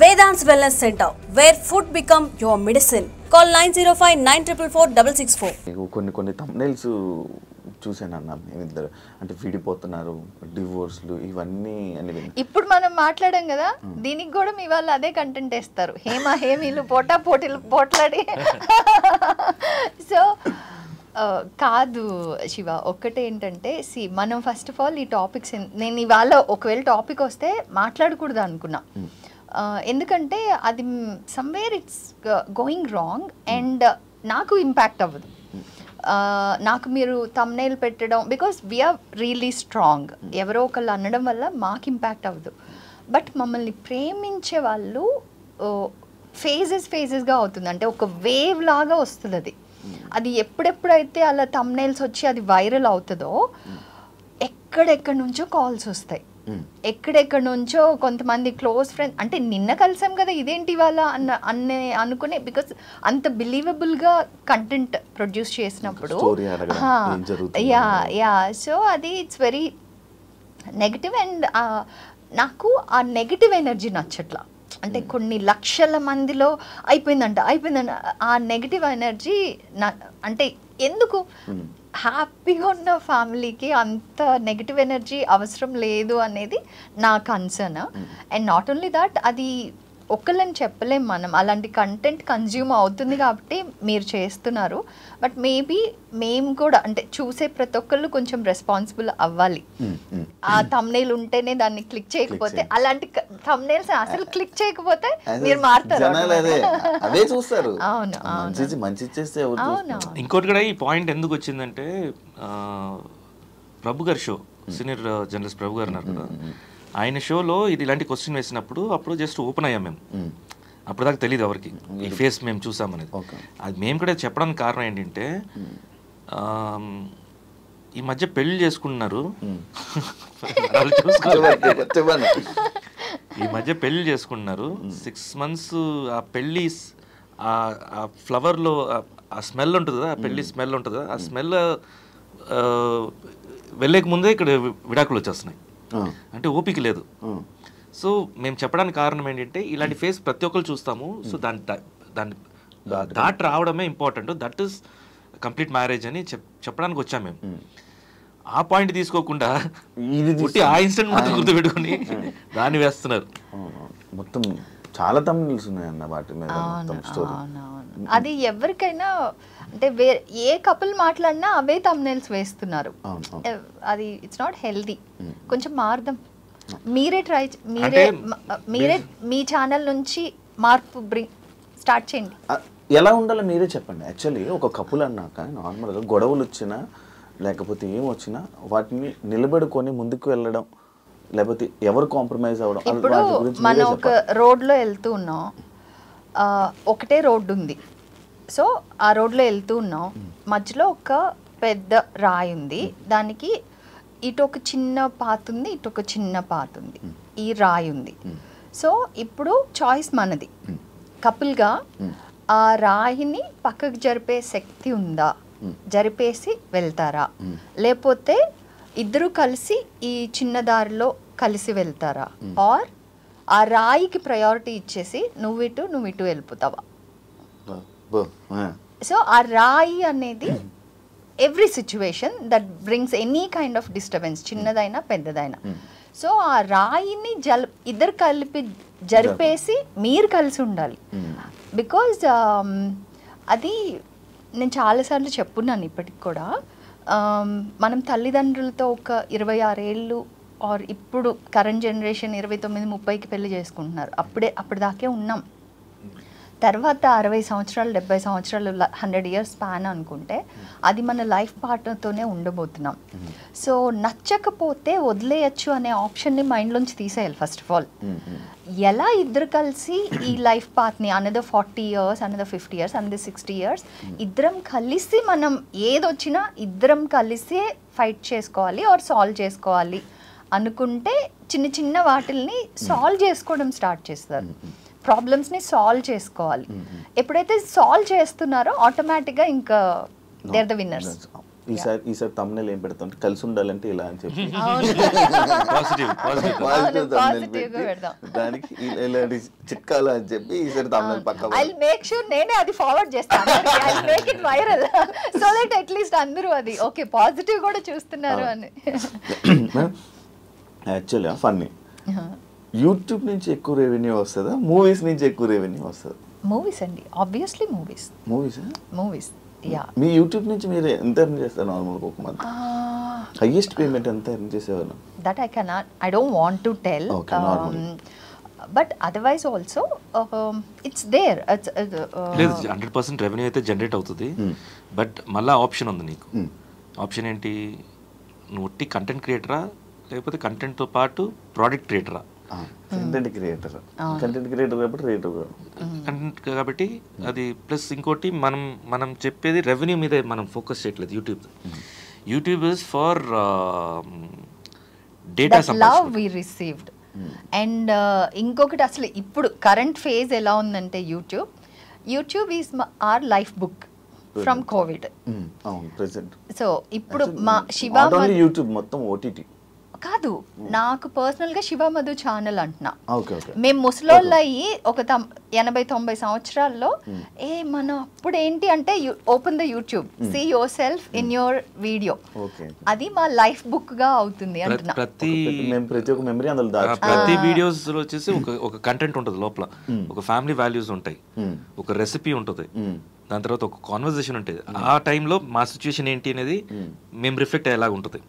Vedant's Wellness Center, where food become your medicine. Call 905-944-664. కొన్ని thumbnails చూసాను అన్న మేమిద్దరు అంటే విడిపోతున్నారు డివోర్స్లు ఇవన్నీ అని. ఇప్పుడు మనం మాట్లాడాం కదా, దీనికి కూడా మీ వాళ్ళు అదే కంటెంట్ వేస్తారు, హేమీలు పోటీలు పోట్లాడి. సో కాదు శివ, ఒక్కటేంటంటే మనం ఫస్ట్ ఆఫ్ ఆల్ ఈ టాపిక్స్ నేను ఇవాళ ఒకవేళ టాపిక్ వస్తే మాట్లాడకూడదు అనుకున్నా, ఎందుకంటే అది somewhere it's going wrong and నాకు ఇంపాక్ట్ అవ్వదు. నాకు మీరు థంబ్నెయిల్ పెట్టడం బికాస్ వీఆర్ రియలీ స్ట్రాంగ్, ఎవరో ఒకళ్ళు అనడం వల్ల మాకు ఇంపాక్ట్ అవ్వదు. బట్ మమ్మల్ని ప్రేమించే వాళ్ళు ఫేజెస్గా అవుతుంది, అంటే ఒక వేవ్ లాగా వస్తుంది. అది ఎప్పుడెప్పుడైతే అలా థంబ్నెయిల్స్ వచ్చి అది వైరల్ అవుతుందో ఎక్కడెక్కడి నుంచో కాల్స్ వస్తాయి, ఎక్కడెక్కడి నుంచో కొంతమంది క్లోజ్ ఫ్రెండ్స్, అంటే నిన్న కలిసాం కదా ఇదేంటి వాళ్ళ అనుకునే, బికాస్ అంత బిలీవబుల్గా కంటెంట్ ప్రొడ్యూస్ చేసినప్పుడు సో అది ఇట్స్ వెరీ నెగిటివ్. అండ్ నాకు ఆ నెగిటివ్ ఎనర్జీ నచ్చట్లా, అంటే కొన్ని లక్షల మందిలో అయిపోయిందంట ఆ నెగిటివ్ ఎనర్జీ అంటే ఎందుకు? హ్యాపీగా ఉన్న ఫ్యామిలీకి అంత నెగిటివ్ ఎనర్జీ అవసరం లేదు అనేది నా concern. And not only that, అది ఒక్కళ్ళని చెప్పలేం మనం, అలాంటి కంటెంట్ కన్జ్యూమ్ అవుతుంది కాబట్టి మీరు చేస్తున్నారు. బట్ మేబీ మేము కూడా అంటే చూసే ప్రతి ఒక్కళ్ళు కొంచెం రెస్పాన్సిబుల్ అవ్వాలి. ఆ థంబ్నెయిల్ ఉంటేనే దాన్ని క్లిక్ చేయకపోతే, అలాంటి థంబ్నెయిల్స్ అసలు క్లిక్ చేయకపోతే మీరు మారుతారు. అవును అవును. ఇంకోటి కూడా ఈ పాయింట్ ఎందుకు వచ్చిందంటే, ప్రభు గారి షో, సీనియర్ జర్నలిస్ట్ ప్రభు గారు ఉన్నారు కదా, ఆయన షోలో ఇది ఇలాంటి క్వశ్చన్ వేసినప్పుడు అప్పుడు జస్ట్ ఓపెన్ అయ్యాం మేము. అప్పుడు దాకా తెలియదు ఎవరికి ఈ ఫేస్ మేము చూసామనేది. అది మేము కూడా చెప్పడానికి కారణం ఏంటంటే, ఈ మధ్య పెళ్లి చేసుకుంటున్నారు, ఈ మధ్య పెళ్లి చేసుకుంటున్నారు, 6 months ఆ పెళ్ళి ఆ ఫ్లవర్లో ఆ స్మెల్ ఉంటుంది కదా, ఆ పెళ్ళి స్మెల్ ఉంటుంది కదా, ఆ స్మెల్ వెళ్ళేక ముందే ఇక్కడ విడాకులు వచ్చేస్తున్నాయి, అంటే ఓపిక లేదు. సో మేము చెప్పడానికి కారణం ఏంటంటే, ఇలాంటి ఫేస్ ప్రతి ఒక్కరు చూస్తాము. సో దాన్ని దాటి రావడమే important, that is complete marriage అని చెప్పడానికి వచ్చాము మేము. ఆ పాయింట్ తీసుకోకుండా ఆ ఇన్సిడెంట్ మొత్తం గుర్తుపెట్టుకుని దాన్ని వేస్తున్నారు. మొత్తం చాలా thumbnails ఉన్నాయన్న వాటి మీద మొత్తం స్టోరీ. అది ఎవరికైనా అంటే ఏ కపుల్ మాట్లాడినా అవే thumbnails వేస్తున్నారు. అది ఇట్స్ నాట్ హెల్దీ, కొంచెం మారుదాం. మీరే మీ ఛానల్ నుంచి మార్పు స్టార్ట్ చేయండి. ఎలా ఉండాలో మీరే చెప్పండి. యాక్చువల్లీ ఒక కపుల్ అన్నాక నార్మల్గా గొడవలు వచ్చినా లేకపోతే ఏం వచ్చినా వాటిని నిలబెడుకొని ముందుకు వెళ్ళడం, లేకపోతే ఎవరు కాంప్రమైజ్ అవ్వడం. ఇప్పుడు మనం ఒక రోడ్లో వెళ్తూ ఉన్నాం, ఒకటే రోడ్డు ఉంది. సో ఆ రోడ్లో వెళ్తూ ఉన్నాం, మధ్యలో ఒక పెద్ద రాయి ఉంది, దానికి ఇటు ఒక చిన్న పాత్ ఉంది, ఇటు ఒక చిన్న పాత్ ఉంది, ఈ రాయి ఉంది. సో ఇప్పుడు చాయిస్ మనది. కపుల్గా ఆ రాయిని పక్కకు జరిపే శక్తి ఉందా, జరిపేసి వెళ్తారా, లేకపోతే ఇద్దరు కలిసి ఈ చిన్న దారిలో కలిసి వెళ్తారా, ఆర్ ఆ రాయికి ప్రయారిటీ ఇచ్చేసి నువ్వు ఇటు వెళ్ళిపోతావా? సో ఆ రాయి అనేది every situation that brings any kind of disturbance, చిన్నదైనా పెద్దదైనా. సో ఆ రాయిని ఇద్దరు కలిపి జరిపేసి మీరు కలిసి ఉండాలి. బికాజ్ అది నేను చాలాసార్లు చెప్పున్నాను ఇప్పటికి కూడా, మనం తల్లిదండ్రులతో ఒక 26 ఏళ్ళు ఆర్ ఇప్పుడు కరెంట్ జనరేషన్ 29-30కి పెళ్లి చేసుకుంటున్నారు, అప్పటిదాకే ఉన్నాం. తర్వాత 60 సంవత్సరాలు 70 సంవత్సరాలు 100 years స్పాన్ అనుకుంటే అది మన లైఫ్ పార్ట్నర్తోనే ఉండబోతున్నాం. సో నచ్చకపోతే వదిలేయచ్చు అనే ఆప్షన్ని మైండ్లోంచి తీసేయాలి ఫస్ట్ ఆఫ్ ఆల్. ఎలా ఇద్దరు కలిసి ఈ లైఫ్ పాత్ని another 40 years, another 50 years, another 60 years ఇద్దరం కలిసి మనం ఏదొచ్చినా ఇద్దరం కలిసే ఫైట్ చేసుకోవాలి ఆర్ సాల్వ్ చేసుకోవాలి అనుకుంటే చిన్న చిన్న వాటిల్ని సాల్వ్ చేసుకోవడం స్టార్ట్ చేస్తారు. ప్రాబ్లమ్స్ని సాల్వ్ చేసుకోవాలి. ఎప్పుడైతే సాల్వ్ చేస్తున్నారో ఆటోమేటిక్గా ఇంకా దే ఆర్ ద విన్నర్స్. ఈసారి తమ్ముళ్ళు ఏం పెడతాం అంటే కలిసి ఉండాలంటే ఇలా అని చెప్పి positive positive positive positive thumbnail గా పెట్టి పెడదాం. దానికి ఇలాంటి చిట్కాలు అని చెప్పి ఈసారి తమ్ముళ్ళు పక్క ఐ మేక్ షూర్ నేనే అది ఫార్వర్డ్ చేస్తాను I make it viral so that at least అందరూ అది ఓకే పాజిటివ్ కూడా చూస్తున్నారు అని. యాక్చువల్గా ఫన్నీ యూట్యూబ్ నుంచి ఎక్కువ రెవెన్యూ వస్తుందా మూవీస్ నుంచి ఎక్కువ రెవెన్యూ వస్తుందా? మూవీస్ అండి ఆబ్వియస్లీ మూవీస్ యా. మీ యూట్యూబ్ నుంచి మీరు ఎంత ఎర్న్ చేస్తారు నార్మల్గా ఒక మంత్? హైయెస్ట్ పేమెంట్ ఎంత ఎర్న్ చేసేవాళ్ళు? That I don't want to tell Okay, normal. But otherwise also it's there లేదు 100% రెవెన్యూ అయితే జనరేట్ అవుతుంది. బట్ మళ్ళీ ఆప్షన్ ఉంది నీకు. ఆప్షన్ ఏంటి? నువ్వు ఒట్టి కంటెంట్ క్రియేటరా లేకపోతే కంటెంట్తో పాటు ప్రోడక్ట్ క్రియేటరా? కంటెంట్ క్రియేటర్ కాబట్టి రేటర్ కంటెంట్ కాబట్టి అది ప్లస్ ఇంకోటి మనం చెప్పేది రెవెన్యూ మీద మనం ఫోకస్ చేయట్లేదు. YouTube is for data love we received. And ఇంకొకటి అసలు ఇప్పుడు కరెంట్ ఫేజ్ ఎలా ఉందంటే YouTube is our life book from Covid. అవును ప్రెసెంట్. సో ఇప్పుడు మా శివ యూట్యూబ్ మొత్తం ఓటీటీ కాదు, నాకు పర్సనల్ గా శివ మధు ఛానల్ అంటున్నా. మేము ముసలోళ్ళు అయ్యి ఒక 80-90 సంవత్సరాల్లో మనం అప్పుడు ఏంటి అంటే open the YouTube, see yourself in your video, అది మా లైఫ్ బుక్ గా అవుతుంది అంటున్నా. ప్రతి వీడియోస్ లో వచ్చేసి ఒక కంటెంట్ ఉంటుంది లోపల, ఒక ఫ్యామిలీ వాల్యూస్ ఉంటాయి, ఒక రెసిపీ ఉంటుంది, దాని తర్వాత ఒక కాన్వర్సేషన్ ఉంటుంది. ఆ టైంలో మా సిచ్యువేషన్ ఏంటి అనేది మేము రిఫ్లెక్ట్ అయ్యేలాగా ఉంటుంది.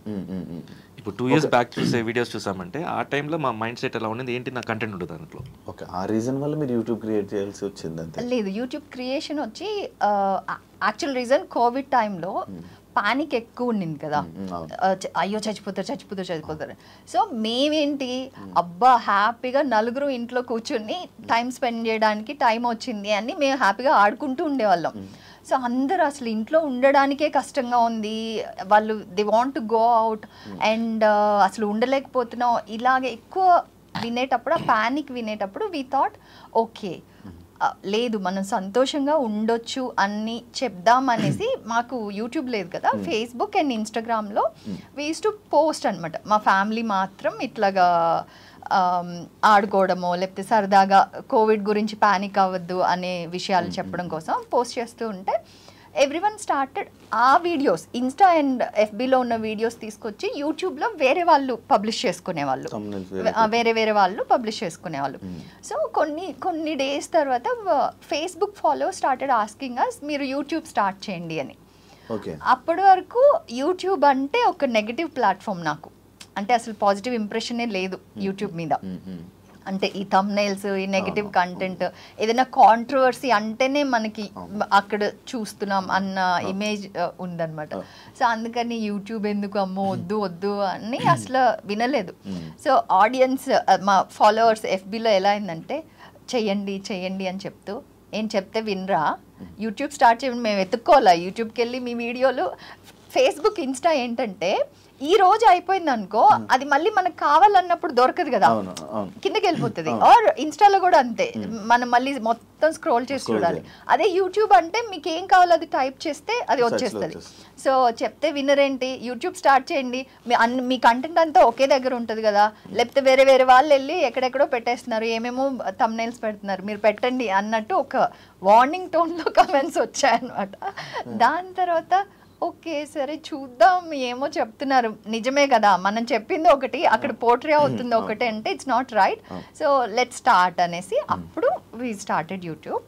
ఇప్పుడు 2 years బ్యాక్ చూసే వీడియోస్ చూసామంటే ఆ టైంలో మా మైండ్ సెట్ ఎలా ఉండేది ఏంటి, నా కంటెంట్ ఉంటుంది దాంట్లో. ఓకే, ఆ రీజన్ వల్ల మీరు యూట్యూబ్ క్రియేట్ చేయాల్సి వచ్చింది అంతే? లేదు, యూట్యూబ్ క్రియేషన్ వచ్చి యాక్చువల్ రీజన్ కోవిడ్ టైంలో పానిక్ ఎక్కువ ఉండింది కదా, అయ్యో చచ్చిపోతారు. సో మేమేంటి అబ్బా హ్యాపీగా నలుగురు ఇంట్లో కూర్చుని టైం స్పెండ్ చేయడానికి టైం వచ్చింది అని మేము హ్యాపీగా ఆడుకుంటూ ఉండేవాళ్ళం. సో అందరూ అసలు ఇంట్లో ఉండడానికే కష్టంగా ఉంది, వాళ్ళు they want to go out and అసలు ఉండలేకపోతున్నాం. ఇలాగే ఎక్కువ వినేటప్పుడు, ఆ ప్యానిక్ వినేటప్పుడు వి థాట్ ఓకే లేదు మనం సంతోషంగా ఉండొచ్చు అని చెప్దాం అనేసి, మాకు యూట్యూబ్ లేదు కదా, ఫేస్బుక్ అండ్ ఇన్స్టాగ్రామ్లో వీ యూస్ టు పోస్ట్ అనమాట. మా ఫ్యామిలీ మాత్రం ఇట్లాగా ఆడుకోవడమో లేకపోతే సరదాగా కోవిడ్ గురించి ప్యానిక్ అవ్వద్దు అనే విషయాలు చెప్పడం కోసం పోస్ట్ చేస్తూ ఉంటే ఎవ్రీవన్ స్టార్టెడ్ ఆ వీడియోస్, ఇన్స్టా అండ్ ఎఫ్బీలో ఉన్న వీడియోస్ తీసుకొచ్చి యూట్యూబ్లో వేరే వాళ్ళు పబ్లిష్ చేసుకునేవాళ్ళు, వేరే వాళ్ళు పబ్లిష్ చేసుకునేవాళ్ళు. సో కొన్ని డేస్ తర్వాత Facebook follow started asking us మీరు యూట్యూబ్ స్టార్ట్ చేయండి అని. అప్పటి వరకు యూట్యూబ్ అంటే ఒక నెగటివ్ ప్లాట్ఫామ్, నాకు అంటే అసలు పాజిటివ్ ఇంప్రెషనే లేదు యూట్యూబ్ మీద. అంటే ఈ థంబ్నెయిల్స్, ఈ నెగటివ్ కంటెంట్, ఏదైనా కాంట్రవర్సీ అంటేనే మనకి అక్కడ చూస్తున్నాం అన్న ఇమేజ్ ఉందన్నమాట. సో అందుకని యూట్యూబ్ ఎందుకు అమ్మో వద్దు అని అసలు వినలేదు. సో ఆడియన్స్, మా ఫాలోవర్స్ ఎఫ్బీలో ఎలా అయిందంటే చెయ్యండి అని చెప్తూ, ఏం చెప్తే వినరా, యూట్యూబ్ స్టార్ట్ చేయండి, మేము వెతుక్కోవాలా యూట్యూబ్కి వెళ్ళి మీ వీడియోలు. ఫేస్బుక్, ఇన్స్టా ఏంటంటే ఈ రోజు అయిపోయింది అనుకో, అది మళ్ళీ మనకు కావాలన్నప్పుడు దొరకదు కదా, కిందకి వెళ్ళిపోతుంది. ఆర్ ఇన్స్టాలో కూడా అంతే, మనం మళ్ళీ మొత్తం స్క్రోల్ చేసి చూడాలి. అదే యూట్యూబ్ అంటే మీకు ఏం కావాలో అది టైప్ చేస్తే అది వచ్చేస్తుంది. సో చెప్తే వినరేంటి, యూట్యూబ్ స్టార్ట్ చేయండి, మీ కంటెంట్ అంతా ఒకే దగ్గర ఉంటుంది కదా, లేకపోతే వేరే వాళ్ళు వెళ్ళి ఎక్కడెక్కడో పెట్టేస్తున్నారు, ఏమేమో థంబ్నెయిల్స్ పెడుతున్నారు, మీరు పెట్టండి అన్నట్టు ఒక వార్నింగ్ టోన్లో కమెంట్స్ వచ్చాయన్నమాట. దాని తర్వాత ఓకే సరే చూద్దాం, ఏమో చెప్తున్నారు నిజమే కదా, మనం చెప్పింది ఒకటి అక్కడ పోర్ట్రే అవుతుంది ఒకటి అంటే it's not right, so let's start అనేసి అప్పుడు వీ స్టార్టెడ్ యూట్యూబ్.